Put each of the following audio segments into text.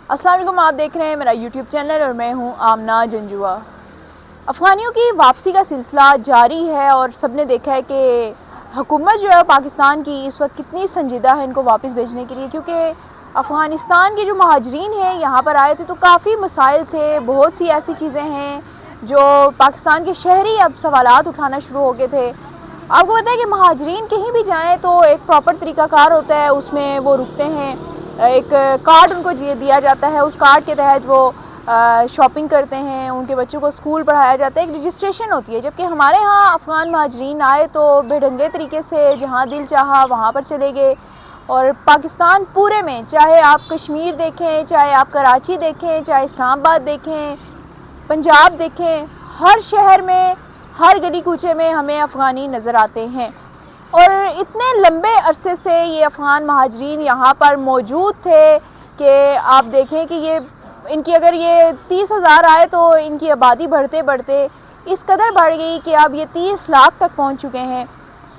السلام علیکم، آپ دیکھ رہے ہیں میرا یوٹیوب چینل اور میں ہوں آمنہ جنجوا۔ افغانیوں کی واپسی کا سلسلہ جاری ہے اور سب نے دیکھا ہے کہ حکومت جو ہے پاکستان کی اس وقت کتنی سنجیدہ ہے ان کو واپس بھیجنے کے لیے، کیونکہ افغانستان کے جو مہاجرین ہیں یہاں پر آئے تھے تو کافی مسائل تھے، بہت سی ایسی چیزیں ہیں جو پاکستان کے شہری اب سوالات اٹھانا شروع ہو گئے تھے۔ آپ کو پتہ ہے کہ مہاجرین کہیں بھی جائیں تو ایک پراپر طریقہ کار ہوتا ہے، اس میں وہ رکتے ہیں، ایک کارڈ ان کو دیا جاتا ہے، اس کارڈ کے تحت وہ شاپنگ کرتے ہیں، ان کے بچوں کو اسکول پڑھایا جاتا ہے، ایک رجسٹریشن ہوتی ہے۔ جبکہ ہمارے ہاں افغان مہاجرین آئے تو بے ڈھنگے طریقے سے جہاں دل چاہا وہاں پر چلے گئے، اور پاکستان پورے میں چاہے آپ کشمیر دیکھیں، چاہے آپ کراچی دیکھیں، چاہے اسلام آباد دیکھیں، پنجاب دیکھیں، ہر شہر میں، ہر گلی کوچے میں ہمیں افغانی نظر آتے ہیں۔ اور اتنے لمبے عرصے سے یہ افغان مہاجرین یہاں پر موجود تھے کہ آپ دیکھیں کہ ان کی اگر یہ 30,000 آئے تو ان کی آبادی بڑھتے بڑھتے اس قدر بڑھ گئی کہ اب یہ 30 لاکھ تک پہنچ چکے ہیں۔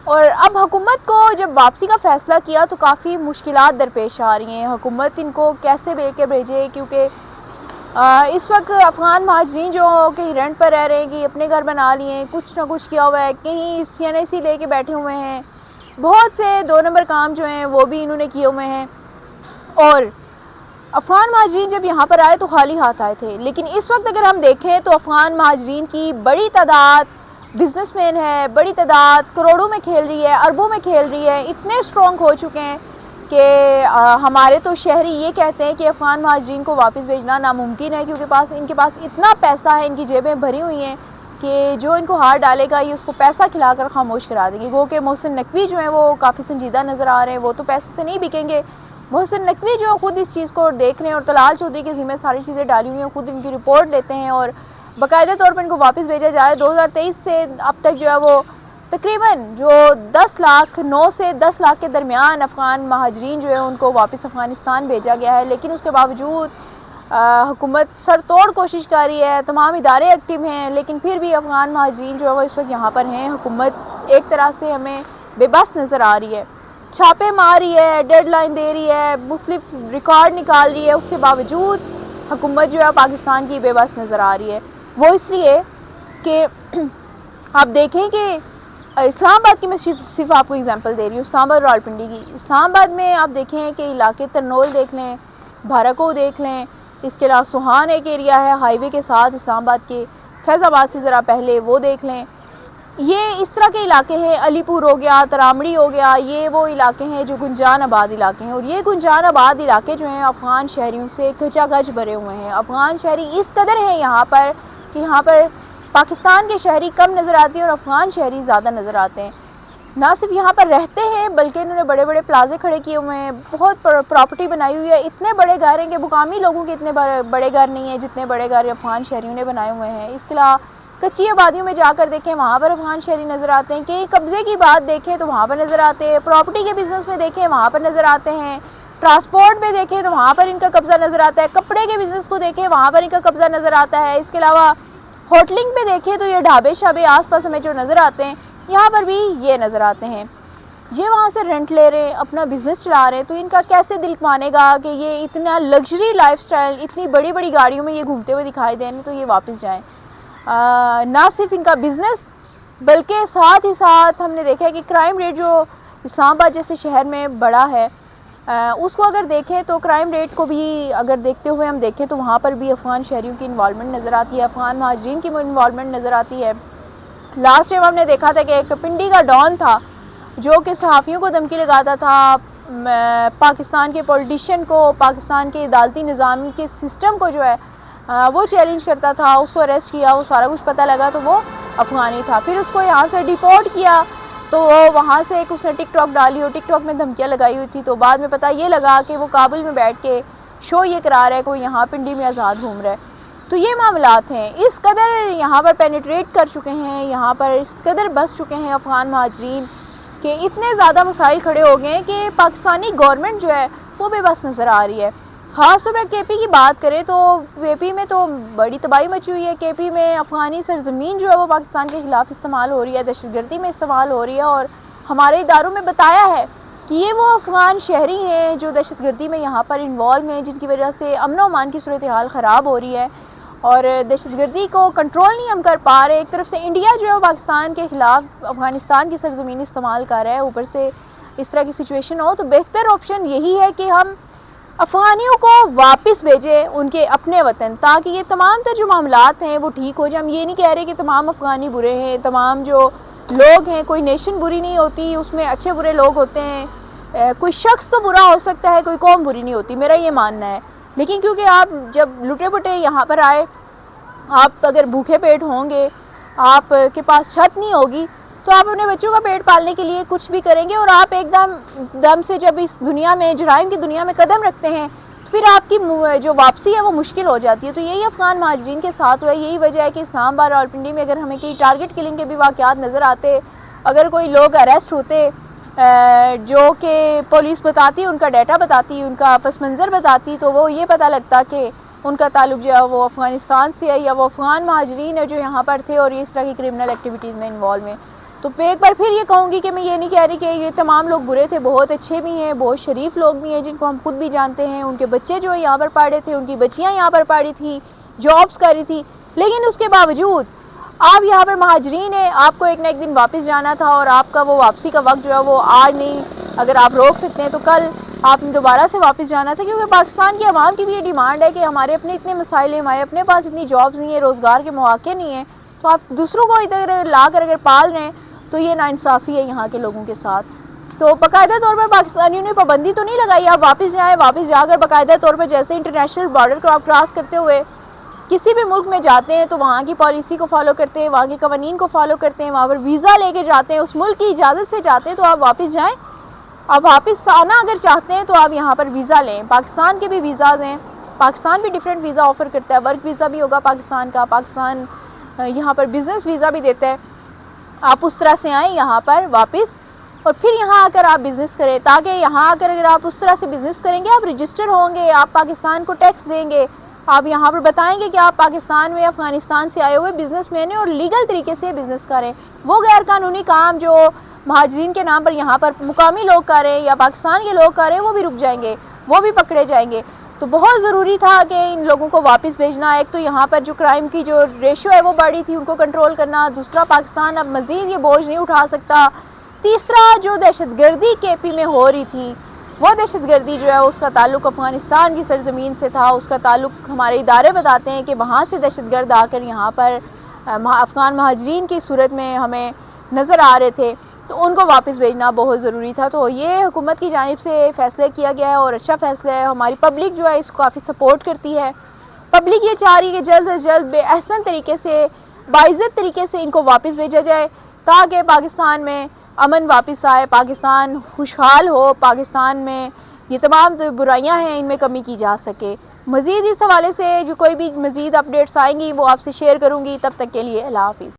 اور اب حکومت کو جب واپسی کا فیصلہ کیا تو کافی مشکلات درپیش آ رہی ہیں، حکومت ان کو کیسے بھیجے، کیونکہ اس وقت افغان مہاجرین جو کہیں رینٹ پر رہ رہے ہیں، کہ اپنے گھر بنا لیے ہیں، کچھ نہ کچھ کیا ہوا ہے، کہیں CNAC لے کے بیٹھے ہوئے ہیں، بہت سے 2 نمبر کام جو ہیں وہ بھی انہوں نے کیے ہوئے ہیں۔ اور افغان مہاجرین جب یہاں پر آئے تو خالی ہاتھ آئے تھے، لیکن اس وقت اگر ہم دیکھیں تو افغان مہاجرین کی بڑی تعداد بزنس مین ہے، بڑی تعداد کروڑوں میں کھیل رہی ہے، اربوں میں کھیل رہی ہے، اتنے اسٹرانگ ہو چکے ہیں کہ ہمارے تو شہری یہ کہتے ہیں کہ افغان مہاجرین کو واپس بھیجنا ناممکن ہے، کیونکہ ان کے پاس اتنا پیسہ ہے، ان کی جیبیں بھری ہوئی ہیں کہ جو ان کو ہار ڈالے گا یہ اس کو پیسہ کھلا کر خاموش کرا دیں گے۔ وہ کہ محسن نقوی جو ہیں وہ کافی سنجیدہ نظر آ رہے ہیں، وہ تو پیسے سے نہیں بکیں گے۔ محسن نقوی جو خود اس چیز کو دیکھ رہے ہیں، اور طلال چودھری کے ذمہ ساری چیزیں ڈالی ہوئی ہیں، خود ان کی رپورٹ لیتے ہیں اور باقاعدہ طور پر ان کو واپس بھیجا جا رہا ہے۔ 2023 سے اب تک جو ہے وہ تقریباً جو 9 سے 10 لاکھ کے درمیان افغان مہاجرین جو ہے ان کو واپس افغانستان بھیجا گیا ہے، لیکن اس کے باوجود حکومت سر توڑ کوشش کر رہی ہے، تمام ادارے ایکٹیو ہیں، لیکن پھر بھی افغان مہاجرین جو ہے وہ اس وقت یہاں پر ہیں۔ حکومت ایک طرح سے ہمیں بے بس نظر آ رہی ہے، چھاپے مار رہی ہے، ڈیڈ لائن دے رہی ہے، مختلف ریکارڈ نکال رہی ہے، اس کے باوجود حکومت جو ہے پاکستان کی بے بس نظر آ رہی ہے۔ وہ اس لیے کہ آپ دیکھیں کہ اسلام آباد کی میں صرف آپ کو اگزامپل دے رہی ہوں، اسلام آباد اور راولپنڈی کی۔ اسلام آباد میں آپ دیکھیں کہ علاقے ترنول دیکھ لیں، بھارکو دیکھ لیں، اس کے علاوہ سوہان ایک ایریا ہے ہائی وے کے ساتھ اسلام آباد کے، فیض آباد سے ذرا پہلے وہ دیکھ لیں۔ یہ اس طرح کے علاقے ہیں، علی پور ہو گیا، ترامڑی ہو گیا، یہ وہ علاقے ہیں جو گنجان آباد علاقے ہیں، اور یہ گنجان آباد علاقے جو ہیں افغان شہریوں سے کھچا کھچ بھرے ہوئے ہیں۔ افغان شہری اس قدر ہیں یہاں پر کہ یہاں پر پاکستان کے شہری کم نظر آتے ہیں اور افغان شہری زیادہ نظر آتے ہیں۔ نہ صرف یہاں پر رہتے ہیں بلکہ انہوں نے بڑے بڑے پلازے کھڑے کیے ہوئے ہیں، بہت پراپرٹی بنائی ہوئی ہے، اتنے بڑے گھر ہیں کہ مقامی لوگوں کے اتنے بڑے گھر نہیں ہیں جتنے بڑے گھر افغان شہریوں نے بنائے ہوئے ہیں۔ اس کے علاوہ کچی آبادیوں میں جا کر دیکھیں وہاں پر افغان شہری نظر آتے ہیں، کہیں قبضے کی بات دیکھیں تو وہاں پر نظر آتے ہیں، پراپرٹی کے بزنس میں دیکھیں وہاں پر نظر آتے ہیں، ٹرانسپورٹ میں دیکھیں تو وہاں پر ان کا قبضہ نظر آتا ہے، کپڑے کے بزنس کو دیکھیں وہاں پر ان کا قبضہ نظر آتا ہے۔ اس کے علاوہ ہوٹلنگ پہ دیکھیں تو یہ ڈھابے شابے آس پاس ہمیں جو نظر آتے ہیں یہاں پر بھی یہ نظر آتے ہیں۔ یہ وہاں سے رینٹ لے رہے ہیں، اپنا بزنس چلا رہے ہیں، تو ان کا کیسے دل مانے گا کہ یہ اتنا لگژری لائف سٹائل، اتنی بڑی بڑی گاڑیوں میں یہ گھومتے ہوئے دکھائی دیں تو یہ واپس جائیں۔ نہ صرف ان کا بزنس بلکہ ساتھ ہی ساتھ ہم نے دیکھا ہے کہ کرائم ریٹ جو اسلام آباد جیسے شہر میں بڑا ہے، اس کو اگر دیکھیں تو کرائم ریٹ کو بھی اگر دیکھتے ہوئے ہم دیکھیں تو وہاں پر بھی افغان شہریوں کی انوالومنٹ نظر آتی ہے، افغان مہاجرین کی انوالومنٹ نظر آتی ہے۔ لاسٹ ٹائم ہم نے دیکھا تھا کہ ایک پنڈی کا ڈان تھا جو کہ صحافیوں کو دھمکی لگاتا تھا، پاکستان کے پولیٹیشین کو، پاکستان کے عدالتی نظام کے سسٹم کو جو ہے وہ چیلنج کرتا تھا، اس کو اریسٹ کیا، وہ سارا کچھ پتہ لگا تو وہ افغانی تھا، پھر اس کو یہاں سے ڈیپورٹ کیا تو وہ وہاں سے اس نے ٹک ٹاک ڈالی اور ٹک ٹاک میں دھمکیاں لگائی ہوئی تھی، تو بعد میں پتہ یہ لگا کہ وہ کابل میں بیٹھ کے شو یہ کرا رہا ہے کہ وہ یہاں پنڈی میں آزاد گھوم رہا ہے۔ تو یہ معاملات ہیں، اس قدر یہاں پر پینیٹریٹ کر چکے ہیں، یہاں پر اس قدر بس چکے ہیں افغان مہاجرین کہ اتنے زیادہ مسائل کھڑے ہو گئے ہیں کہ پاکستانی گورنمنٹ جو ہے وہ بے بس نظر آ رہی ہے۔ خاص طور پر کے پی کی بات کریں تو کے پی میں تو بڑی تباہی مچی ہوئی ہے، کے پی میں افغانی سرزمین جو ہے وہ پاکستان کے خلاف استعمال ہو رہی ہے، دہشت گردی میں استعمال ہو رہی ہے، اور ہمارے اداروں میں بتایا ہے کہ یہ وہ افغان شہری ہیں جو دہشت گردی میں یہاں پر انوالو ہیں، جن کی وجہ سے امن و امان کی صورتحال خراب ہو رہی ہے اور دہشت گردی کو کنٹرول نہیں ہم کر پا رہے۔ ایک طرف سے انڈیا جو ہے پاکستان کے خلاف افغانستان کی سرزمین استعمال کر رہا ہے، اوپر سے اس طرح کی سچویشن ہو تو بہتر آپشن یہی ہے کہ ہم افغانیوں کو واپس بھیجیں ان کے اپنے وطن، تاکہ یہ تمام تر جو معاملات ہیں وہ ٹھیک ہو جائیں۔ ہم یہ نہیں کہہ رہے کہ تمام افغانی برے ہیں، تمام جو لوگ ہیں، کوئی نیشن بری نہیں ہوتی، اس میں اچھے برے لوگ ہوتے ہیں، کوئی شخص تو برا ہو سکتا ہے، کوئی قوم بری نہیں ہوتی، میرا یہ ماننا ہے۔ لیکن کیونکہ آپ جب لٹے پٹے یہاں پر آئے، آپ اگر بھوکے پیٹ ہوں گے، آپ کے پاس چھت نہیں ہوگی، تو آپ اپنے بچوں کا پیٹ پالنے کے لیے کچھ بھی کریں گے، اور آپ ایک دم سے جب اس دنیا میں، جرائم کی دنیا میں قدم رکھتے ہیں تو پھر آپ کی جو واپسی ہے وہ مشکل ہو جاتی ہے۔ تو یہی افغان مہاجرین کے ساتھ ہوا ہے، یہی وجہ ہے کہ اسلام آباد اور پنڈی میں اگر ہمیں کئی ٹارگٹ کلنگ کے بھی واقعات نظر آتے، اگر کوئی لوگ اریسٹ ہوتے جو کہ پولیس بتاتی، ان کا ڈیٹا بتاتی، ان کا پس منظر بتاتی، تو وہ یہ پتہ لگتا کہ ان کا تعلق جو ہے وہ افغانستان سے ہے یا وہ افغان مہاجرین ہے جو یہاں پر تھے اور اس طرح کی کرمنل ایکٹیویٹیز میں انوالو ہیں۔ تو ایک بار پھر یہ کہوں گی کہ میں یہ نہیں کہہ رہی کہ یہ تمام لوگ برے تھے، بہت اچھے بھی ہیں، بہت شریف لوگ بھی ہیں جن کو ہم خود بھی جانتے ہیں، ان کے بچے جو یہاں پر پڑھے تھے، ان کی بچیاں یہاں پر پڑھی تھی، جابس کر رہی تھی، لیکن اس کے باوجود آپ یہاں پر مہاجرین ہیں، آپ کو ایک نہ ایک دن واپس جانا تھا اور آپ کا وہ واپسی کا وقت جو ہے وہ آج نہیں، اگر آپ روک سکتے ہیں تو کل آپ نے دوبارہ سے واپس جانا تھا، کیونکہ پاکستان کی عوام کی بھی یہ ڈیمانڈ ہے کہ ہمارے اپنے اتنے مسائل ہیں، ہمارے اپنے پاس اتنی جابز نہیں ہیں، روزگار کے مواقع نہیں ہیں، تو آپ دوسروں کو ادھر لا کر اگر پال رہے ہیں تو یہ ناانصافی ہے یہاں کے لوگوں کے ساتھ۔ تو باقاعدہ طور پر پاکستانیوں نے پابندی تو نہیں لگائی آپ واپس جائیں، واپس جا کر باقاعدہ طور پر جیسے انٹرنیشنل بارڈر کو آپ کراس کرتے ہوئے کسی بھی ملک میں جاتے ہیں تو وہاں کی پالیسی کو فالو کرتے ہیں، وہاں کے قوانین کو فالو کرتے ہیں، وہاں پر ویزا لے کے جاتے ہیں، اس ملک کی اجازت سے جاتے ہیں، تو آپ واپس جائیں۔ آپ واپس آنا اگر چاہتے ہیں تو آپ یہاں پر ویزا لیں، پاکستان کے بھی ویزاز ہیں، پاکستان بھی ڈیفرنٹ ویزا آفر کرتا ہے، ورک ویزا بھی ہوگا پاکستان کا، پاکستان یہاں پر بزنس ویزا بھی دیتا ہے، آپ اس طرح سے آئیں یہاں پر واپس اور پھر یہاں آ کر آپ بزنس کریں، تاکہ یہاں آ کر اگر آپ اس طرح سے بزنس کریں گے آپ رجسٹر ہوں گے، آپ پاکستان کو ٹیکس دیں گے، آپ یہاں پر بتائیں گے کہ آپ پاکستان میں افغانستان سے آئے ہوئے بزنس مین ہیں اور لیگل طریقے سے بزنس کریں۔ وہ غیر قانونی کام جو مہاجرین کے نام پر یہاں پر مقامی لوگ کر رہے ہیں یا پاکستان کے لوگ کر رہے ہیں وہ بھی رک جائیں گے، وہ بھی پکڑے جائیں گے۔ تو بہت ضروری تھا کہ ان لوگوں کو واپس بھیجنا، ایک تو یہاں پر جو کرائم کی جو ریشو ہے وہ بڑھی تھی ان کو کنٹرول کرنا، دوسرا پاکستان اب مزید یہ بوجھ نہیں اٹھا سکتا، تیسرا جو دہشت گردی کے پی میں ہو رہی تھی وہ دہشت گردی جو ہے اس کا تعلق افغانستان کی سرزمین سے تھا، اس کا تعلق ہمارے ادارے بتاتے ہیں کہ وہاں سے دہشت گرد آ کر یہاں پر افغان مہاجرین کی صورت میں ہمیں نظر آ رہے تھے، تو ان کو واپس بھیجنا بہت ضروری تھا۔ تو یہ حکومت کی جانب سے فیصلہ کیا گیا ہے اور اچھا فیصلہ ہے، ہماری پبلک جو ہے اس کو کافی سپورٹ کرتی ہے، پبلک یہ چاہ رہی ہے کہ جلد از جلد بے احسن طریقے سے، باعزت طریقے سے ان کو واپس بھیجا جائے تاکہ پاکستان میں امن واپس آئے، پاکستان خوشحال ہو، پاکستان میں یہ تمام جو برائیاں ہیں ان میں کمی کی جا سکے۔ مزید اس حوالے سے جو کوئی بھی مزید اپڈیٹس آئیں گی وہ آپ سے شیئر کروں گی، تب تک کے لیے اللہ حافظ۔